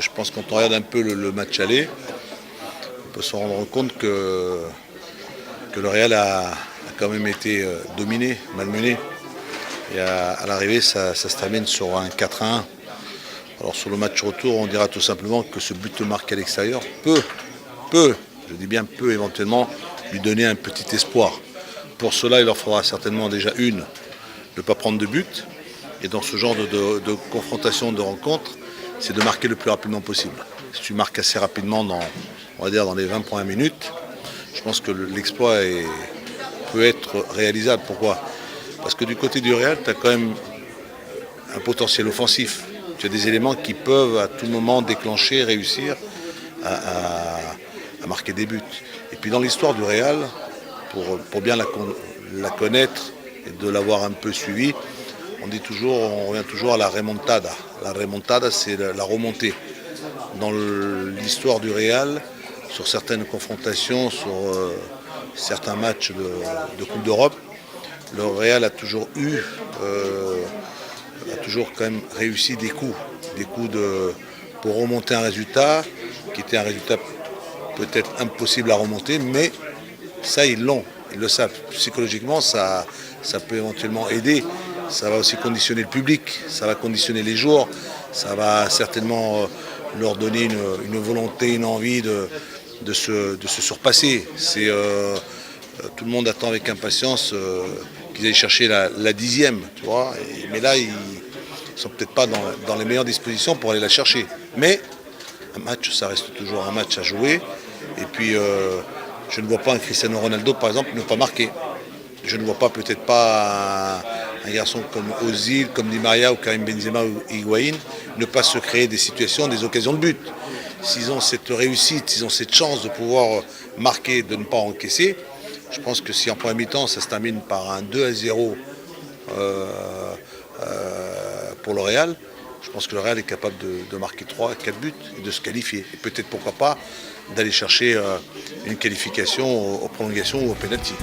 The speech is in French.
que je pense que quand on regarde un peu le match aller, on peut se rendre compte que le Real a quand même été dominé, malmené. Et à l'arrivée, ça se termine sur un 4-1. Alors sur le match retour, on dira tout simplement que ce but marqué à l'extérieur peut, je dis bien peut éventuellement, lui donner un petit espoir. Pour cela, il leur faudra certainement déjà ne pas prendre de but. Et dans ce genre de confrontation, de rencontre, c'est de marquer le plus rapidement possible. Si tu marques assez rapidement on va dire dans les 20 premières minutes, je pense que l'exploit peut être réalisable. Pourquoi? Parce que du côté du Real, tu as quand même un potentiel offensif. Tu as des éléments qui peuvent à tout moment déclencher, réussir à marquer des buts. Et puis dans l'histoire du Real, pour bien la connaître et de l'avoir un peu suivie, on revient toujours à la remontada. La remontada, c'est la remontée. Dans l'histoire du Real, sur certaines confrontations, sur certains matchs de Coupe d'Europe, le Real a toujours quand même réussi des coups pour remonter un résultat qui était un résultat peut-être impossible à remonter, mais ça ils le savent. Psychologiquement, ça peut éventuellement aider. Ça va aussi conditionner le public, ça va conditionner les joueurs, ça va certainement leur donner une volonté, une envie de se surpasser. Tout le monde attend avec impatience qu'ils aillent chercher la 10e, tu vois. Mais là, ils sont peut-être pas dans les meilleures dispositions pour aller la chercher. Mais un match, ça reste toujours un match à jouer. Et puis, je ne vois pas un Cristiano Ronaldo, par exemple, ne pas marquer. Je ne vois pas peut-être pas un garçon comme Ozil, comme Di Maria ou Karim Benzema ou Higuaín ne pas se créer des situations, des occasions de but. S'ils ont cette réussite, s'ils ont cette chance de pouvoir marquer, de ne pas encaisser, je pense que si en première mi-temps ça se termine par un 2-0 pour le Real, je pense que le Real est capable de marquer 3-4 buts et de se qualifier. Et peut-être pourquoi pas d'aller chercher une qualification aux prolongations ou au pénalty.